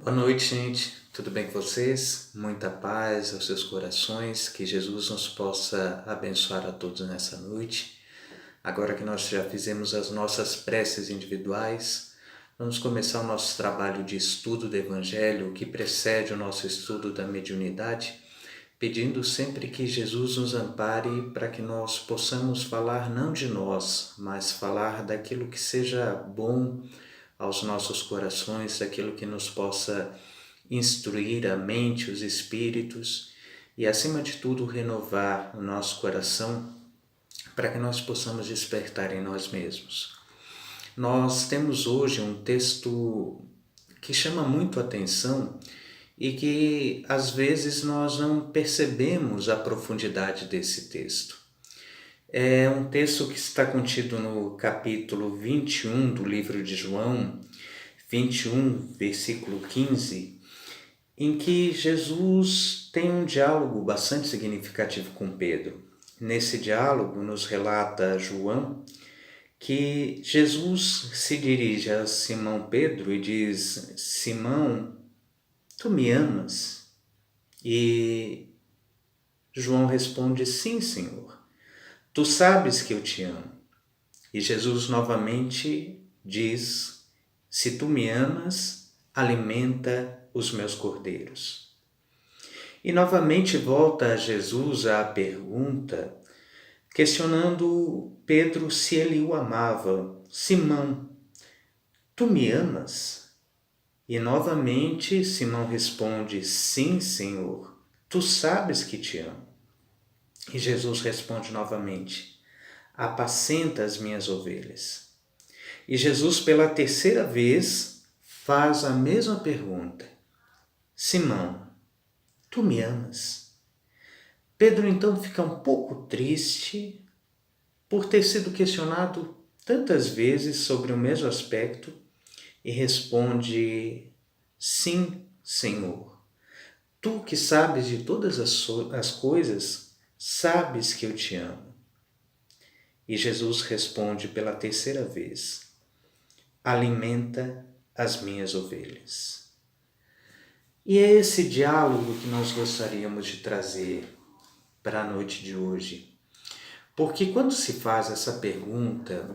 Boa noite, gente. Tudo bem com vocês? Muita paz aos seus corações. Que Jesus nos possa abençoar a todos nessa noite. Agora que nós já fizemos as nossas preces individuais, vamos começar o nosso trabalho de estudo do Evangelho, que precede o nosso estudo da mediunidade, pedindo sempre que Jesus nos ampare para que nós possamos falar não de nós, mas falar daquilo que seja bom aos nossos corações, daquilo que nos possa instruir a mente, os espíritos e, acima de tudo, renovar o nosso coração para que nós possamos despertar em nós mesmos. Nós temos hoje um texto que chama muito a atenção e que às vezes nós não percebemos a profundidade desse texto. É um texto que está contido no capítulo 21 do livro de João, 21, versículo 15, em que Jesus tem um diálogo bastante significativo com Pedro. Nesse diálogo nos relata João que Jesus se dirige a Simão Pedro e diz: Simão, tu me amas? E João responde: sim, Senhor, tu sabes que eu te amo. E Jesus novamente diz: se tu me amas, alimenta os meus cordeiros. E novamente volta a Jesus a pergunta, questionando Pedro se ele o amava. Simão, tu me amas? E novamente Simão responde: sim, Senhor, tu sabes que te amo. E Jesus responde novamente: apacenta as minhas ovelhas. E Jesus, pela terceira vez, faz a mesma pergunta: Simão, tu me amas? Pedro então fica um pouco triste por ter sido questionado tantas vezes sobre o mesmo aspecto e responde: sim, Senhor. Tu que sabes de todas as coisas, sabes que eu te amo. E Jesus responde pela terceira vez: alimenta as minhas ovelhas. E é esse diálogo que nós gostaríamos de trazer para a noite de hoje. Porque quando se faz essa pergunta,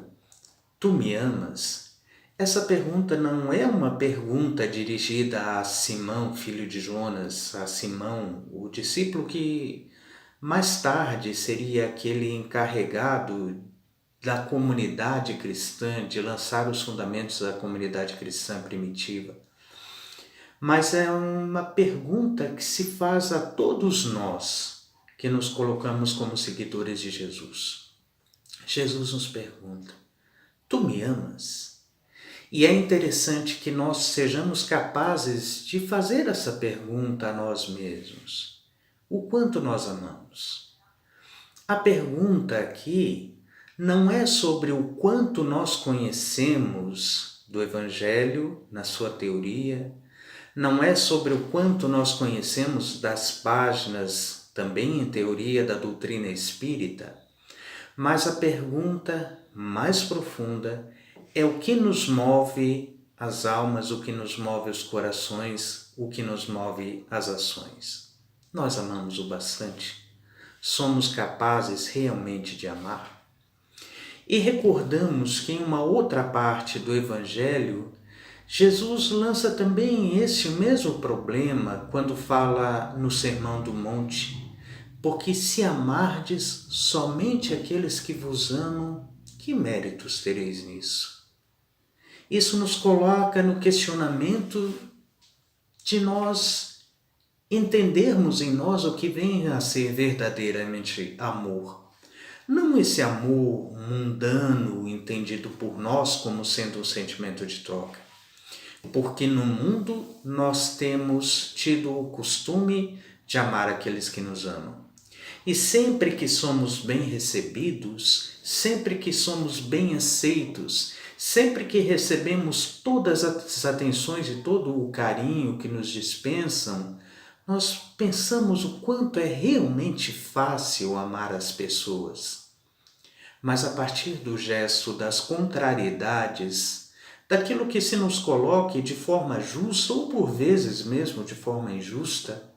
tu me amas? Essa pergunta não é uma pergunta dirigida a Simão, filho de Jonas, a Simão, o discípulo que mais tarde seria aquele encarregado da comunidade cristã, de lançar os fundamentos da comunidade cristã primitiva. Mas é uma pergunta que se faz a todos nós que nos colocamos como seguidores de Jesus. Jesus nos pergunta: tu me amas? E é interessante que nós sejamos capazes de fazer essa pergunta a nós mesmos. O quanto nós amamos? A pergunta aqui não é sobre o quanto nós conhecemos do Evangelho na sua teoria, não é sobre o quanto nós conhecemos das páginas, também em teoria, da doutrina espírita, mas a pergunta mais profunda é o que nos move as almas, o que nos move os corações, o que nos move as ações. Nós amamos o bastante? Somos capazes realmente de amar? E recordamos que em uma outra parte do Evangelho, Jesus lança também esse mesmo problema quando fala no Sermão do Monte: porque se amardes somente aqueles que vos amam, que méritos tereis nisso? Isso nos coloca no questionamento de nós entendermos em nós o que vem a ser verdadeiramente amor. Não esse amor mundano entendido por nós como sendo um sentimento de troca. Porque no mundo nós temos tido o costume de amar aqueles que nos amam. E sempre que somos bem recebidos, sempre que somos bem aceitos, sempre que recebemos todas as atenções e todo o carinho que nos dispensam, nós pensamos o quanto é realmente fácil amar as pessoas. Mas a partir do gesto das contrariedades, daquilo que se nos coloque de forma justa ou por vezes mesmo de forma injusta,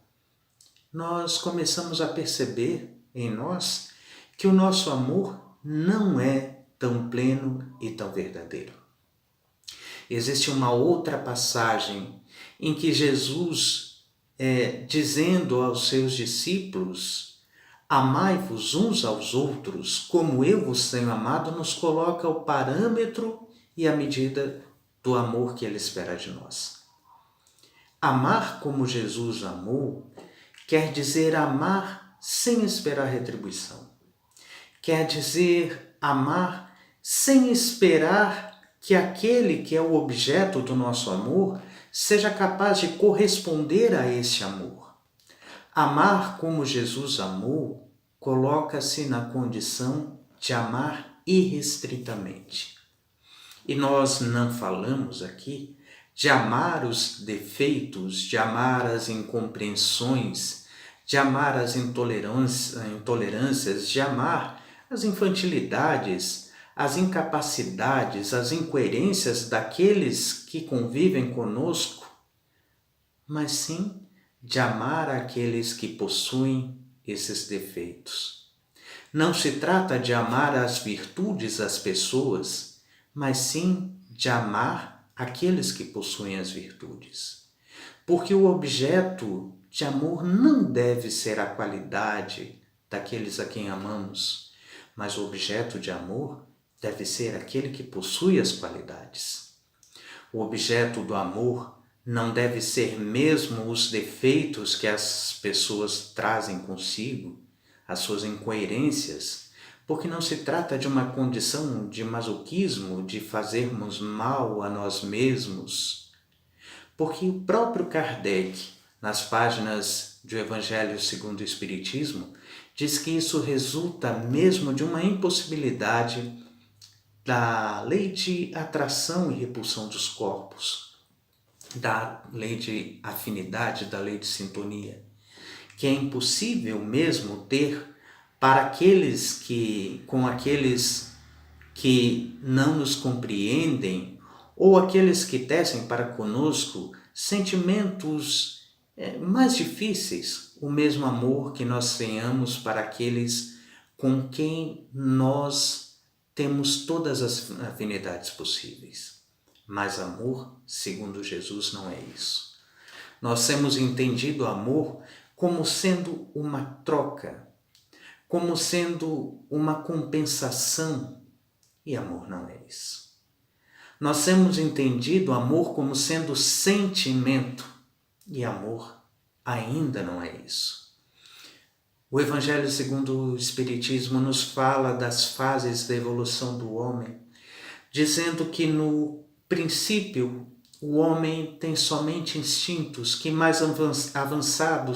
nós começamos a perceber em nós que o nosso amor não é tão pleno e tão verdadeiro. Existe uma outra passagem em que Jesus, dizendo aos seus discípulos, amai-vos uns aos outros, como eu vos tenho amado, nos coloca o parâmetro e a medida do amor que Ele espera de nós. Amar como Jesus amou quer dizer amar sem esperar retribuição. Quer dizer amar sem esperar que aquele que é o objeto do nosso amor seja capaz de corresponder a esse amor. Amar como Jesus amou coloca-se na condição de amar irrestritamente. E nós não falamos aqui de amar os defeitos, de amar as incompreensões, de amar as intolerâncias, de amar as infantilidades, as incapacidades, as incoerências daqueles que convivem conosco, mas sim de amar aqueles que possuem esses defeitos. Não se trata de amar as virtudes das pessoas, mas sim de amar aqueles que possuem as virtudes. Porque o objeto de amor não deve ser a qualidade daqueles a quem amamos, mas o objeto de amor deve ser aquele que possui as qualidades. O objeto do amor não deve ser mesmo os defeitos que as pessoas trazem consigo, as suas incoerências, porque não se trata de uma condição de masoquismo, de fazermos mal a nós mesmos. Porque o próprio Kardec, nas páginas do Evangelho segundo o Espiritismo, diz que isso resulta mesmo de uma impossibilidade da lei de atração e repulsão dos corpos, da lei de afinidade, da lei de sintonia, que é impossível mesmo ter para aqueles com aqueles que não nos compreendem ou aqueles que tecem para conosco sentimentos mais difíceis, o mesmo amor que nós tenhamos para aqueles com quem nós temos todas as afinidades possíveis. Mas amor, segundo Jesus, não é isso. Nós temos entendido o amor como sendo uma troca, como sendo uma compensação, e amor não é isso. Nós temos entendido o amor como sendo sentimento, e amor ainda não é isso. O Evangelho segundo o Espiritismo nos fala das fases da evolução do homem, dizendo que no princípio o homem tem somente instintos, que mais avançado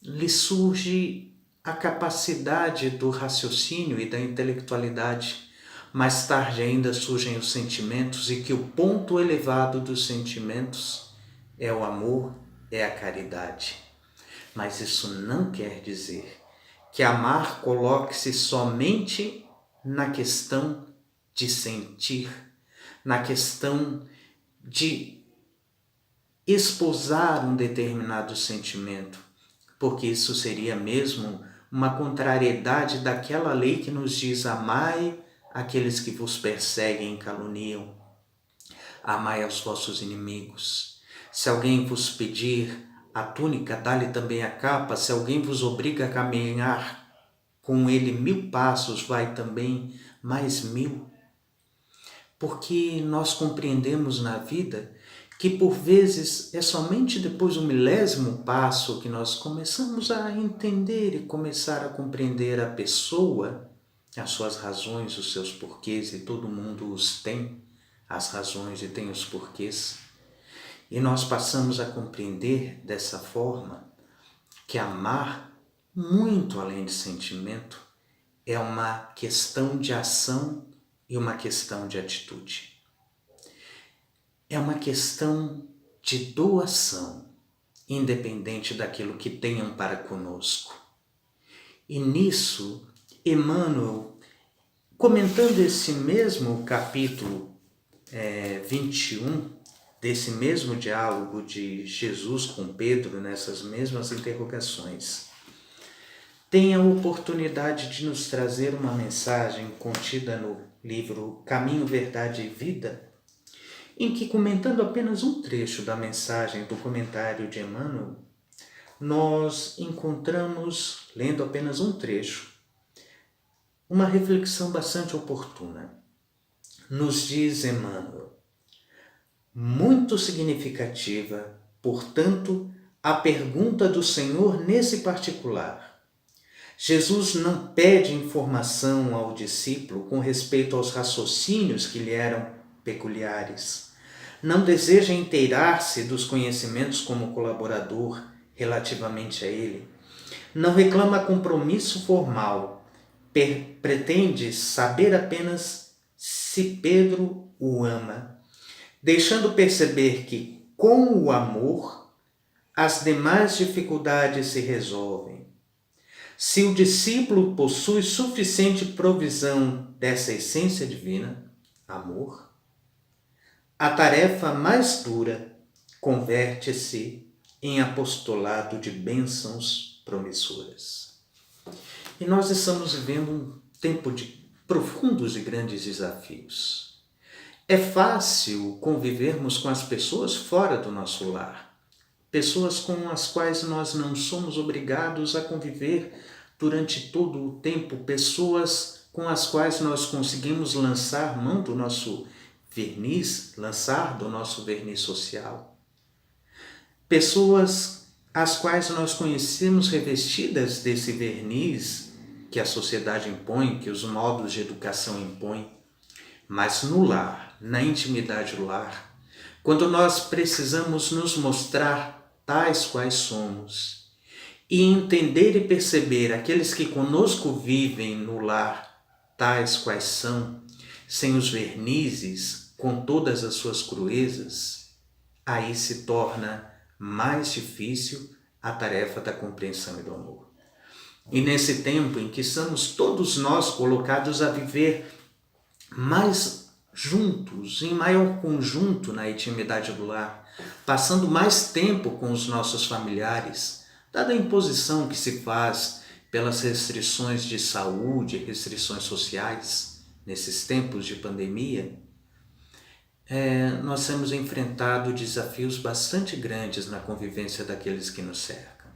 lhe surge a capacidade do raciocínio e da intelectualidade. Mais tarde ainda surgem os sentimentos e que o ponto elevado dos sentimentos é o amor, é a caridade. Mas isso não quer dizer que amar coloque-se somente na questão de sentir, na questão de esposar um determinado sentimento, porque isso seria mesmo uma contrariedade daquela lei que nos diz: amai aqueles que vos perseguem e caluniam, amai aos vossos inimigos. Se alguém vos pedir a túnica, dá-lhe também a capa. Se alguém vos obriga a caminhar com ele 1000 passos, vai também mais 1000. Porque nós compreendemos na vida que por vezes é somente depois do 1000º passo que nós começamos a entender e começar a compreender a pessoa, as suas razões, os seus porquês, e todo mundo os tem, as razões e tem os porquês. E nós passamos a compreender dessa forma que amar, muito além de sentimento, é uma questão de ação e uma questão de atitude. É uma questão de doação, independente daquilo que tenham para conosco. E nisso, Emmanuel Comentando esse mesmo capítulo 21, desse mesmo diálogo de Jesus com Pedro, nessas mesmas interrogações, tem a oportunidade de nos trazer uma mensagem contida no livro Caminho, Verdade e Vida, em que, comentando apenas um trecho da mensagem do comentário de Emmanuel, nós encontramos, lendo apenas um trecho, uma reflexão bastante oportuna. Nos diz Emmanuel: muito significativa, portanto, a pergunta do Senhor nesse particular. Jesus não pede informação ao discípulo com respeito aos raciocínios que lhe eram peculiares. Não deseja inteirar-se dos conhecimentos como colaborador relativamente a ele. Não reclama compromisso formal. Pretende saber apenas se Pedro o ama, deixando perceber que, com o amor, as demais dificuldades se resolvem. Se o discípulo possui suficiente provisão dessa essência divina, amor, a tarefa mais dura converte-se em apostolado de bênçãos promissoras. E nós estamos vivendo um tempo de profundos e grandes desafios. É fácil convivermos com as pessoas fora do nosso lar, pessoas com as quais nós não somos obrigados a conviver durante todo o tempo, pessoas com as quais nós conseguimos lançar mão do nosso verniz, lançar do nosso verniz social. Pessoas as quais nós conhecemos revestidas desse verniz que a sociedade impõe, que os modos de educação impõem, mas no lar, na intimidade do lar, quando nós precisamos nos mostrar tais quais somos e entender e perceber aqueles que conosco vivem no lar tais quais são, sem os vernizes, com todas as suas cruezas, aí se torna mais difícil a tarefa da compreensão e do amor. E nesse tempo em que estamos todos nós colocados a viver mais juntos, em maior conjunto na intimidade do lar, passando mais tempo com os nossos familiares, dada a imposição que se faz pelas restrições de saúde, restrições sociais, nesses tempos de pandemia, nós temos enfrentado desafios bastante grandes na convivência daqueles que nos cercam.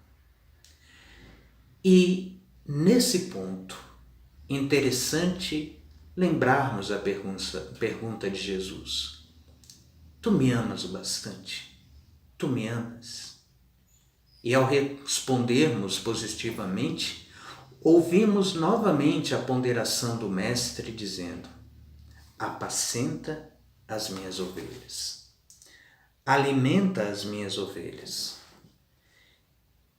E, nesse ponto, interessante lembrarmos a pergunta de Jesus. Tu me amas o bastante? Tu me amas? E ao respondermos positivamente, ouvimos novamente a ponderação do Mestre dizendo: apacenta as minhas ovelhas, alimenta as minhas ovelhas.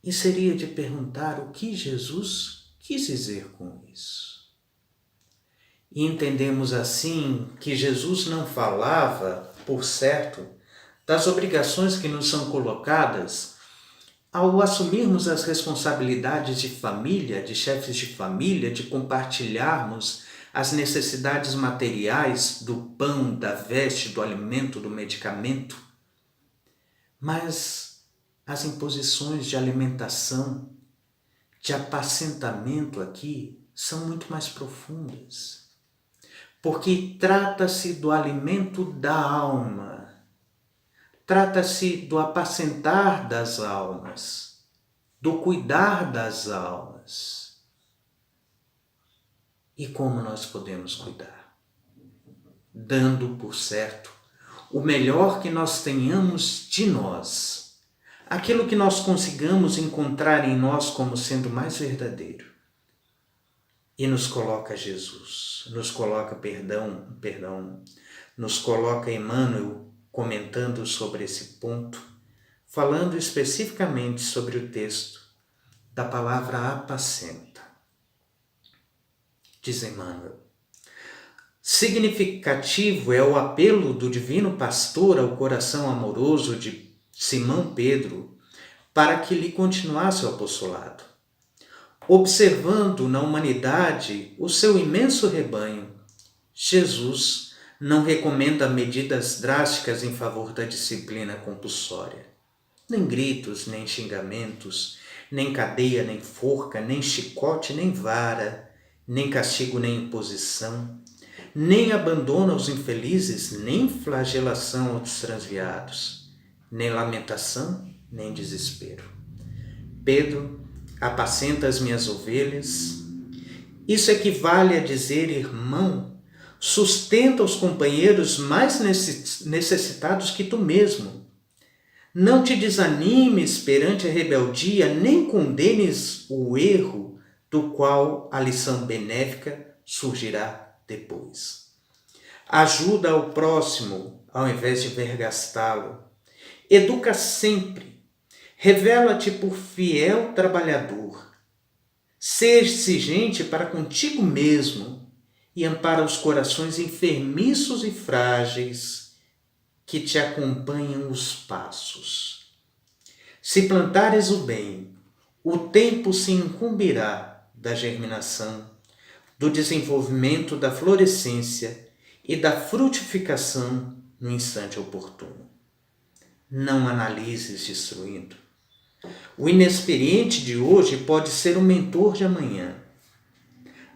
E seria de perguntar o que Jesus quis dizer com isso. E entendemos assim que Jesus não falava, por certo, das obrigações que nos são colocadas ao assumirmos as responsabilidades de família, de chefes de família, de compartilharmos as necessidades materiais do pão, da veste, do alimento, do medicamento, mas as imposições de alimentação, de apacentamento aqui são muito mais profundas, porque trata-se do alimento da alma, trata-se do apacentar das almas, do cuidar das almas. E como nós podemos cuidar? Dando, por certo, o melhor que nós tenhamos de nós, aquilo que nós consigamos encontrar em nós como sendo mais verdadeiro. E nos coloca Jesus, nos coloca nos coloca Emmanuel comentando sobre esse ponto, falando especificamente sobre o texto da palavra apacenta. Diz Emmanuel: significativo é o apelo do divino pastor ao coração amoroso de Simão Pedro para que lhe continuasse o apostolado. Observando na humanidade o seu imenso rebanho, Jesus não recomenda medidas drásticas em favor da disciplina compulsória. Nem gritos, nem xingamentos, nem cadeia, nem forca, nem chicote, nem vara, nem castigo, nem imposição, nem abandono aos infelizes, nem flagelação aos transviados, nem lamentação, nem desespero. Pedro, apacenta as minhas ovelhas. Isso equivale a dizer, irmão, sustenta os companheiros mais necessitados que tu mesmo. Não te desanimes perante a rebeldia, nem condenes o erro do qual a lição benéfica surgirá depois. Ajuda ao próximo ao invés de vergastá-lo. Educa sempre. Revela-te por fiel trabalhador. Seja exigente para contigo mesmo e ampara os corações enfermiços e frágeis que te acompanham os passos. Se plantares o bem, o tempo se incumbirá da germinação, do desenvolvimento, da florescência e da frutificação no instante oportuno. Não analises destruindo. O inexperiente de hoje pode ser o mentor de amanhã.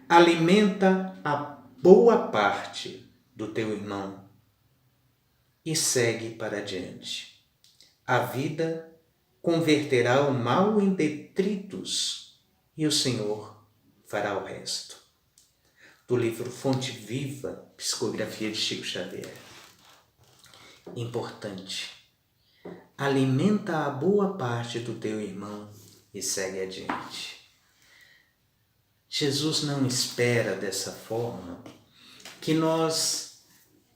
Alimenta a boa parte do teu irmão e segue para adiante. A vida converterá o mal em detritos e o Senhor fará o resto. Do livro Fonte Viva, Psicografia de Chico Xavier. Importante. Alimenta a boa parte do teu irmão e segue adiante. Jesus não espera dessa forma que nós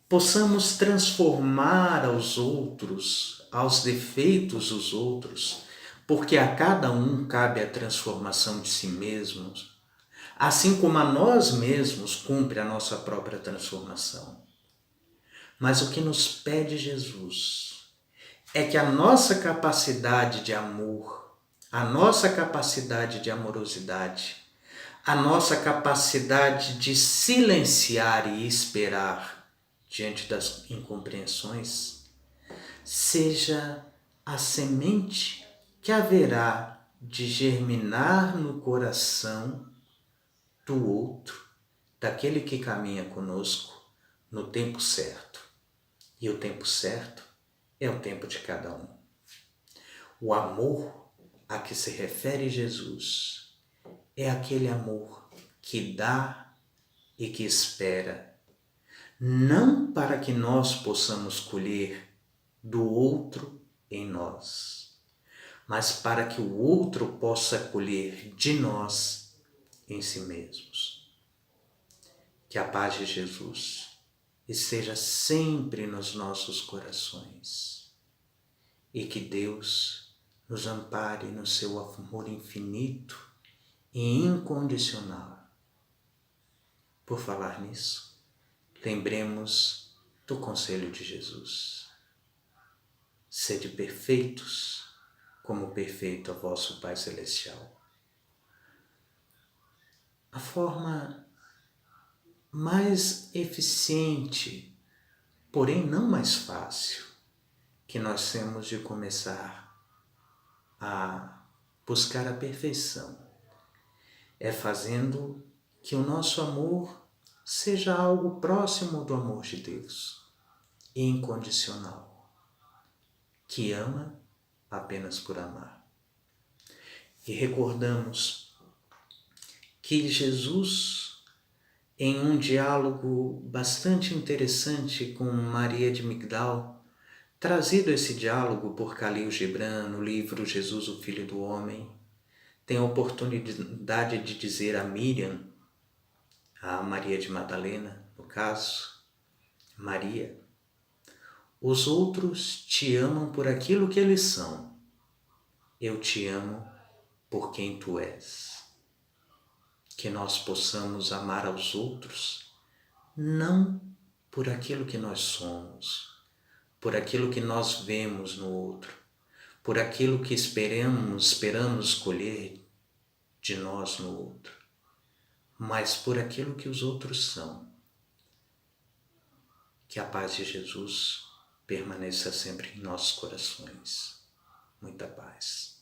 possamos transformar aos outros, aos defeitos dos outros, porque a cada um cabe a transformação de si mesmos, assim como a nós mesmos cumpre a nossa própria transformação. Mas o que nos pede Jesus é que a nossa capacidade de amor, a nossa capacidade de amorosidade, a nossa capacidade de silenciar e esperar diante das incompreensões, seja a semente que haverá de germinar no coração do outro, daquele que caminha conosco no tempo certo. E o tempo certo é o tempo de cada um. O amor a que se refere Jesus é aquele amor que dá e que espera, não para que nós possamos colher do outro em nós, mas para que o outro possa colher de nós em si mesmos. Que a paz de Jesus esteja sempre nos nossos corações e que Deus nos ampare no seu amor infinito e incondicional. Por falar nisso, lembremos do conselho de Jesus. Sede perfeitos, como perfeito é o vosso Pai Celestial. A forma mais eficiente, porém não mais fácil, que nós temos de começar a buscar a perfeição é fazendo que o nosso amor seja algo próximo do amor de Deus, incondicional, que ama apenas por amar. E recordamos que Jesus, em um diálogo bastante interessante com Maria de Migdal, trazido esse diálogo por Khalil Gibran no livro Jesus, o Filho do Homem, tem a oportunidade de dizer a Miriam, a Maria de Madalena, no caso, Maria, os outros te amam por aquilo que eles são, eu te amo por quem tu és. Que nós possamos amar aos outros, não por aquilo que nós somos, por aquilo que nós vemos no outro, por aquilo que esperamos colher de nós no outro, mas por aquilo que os outros são. Que a paz de Jesus permaneça sempre em nossos corações. Muita paz.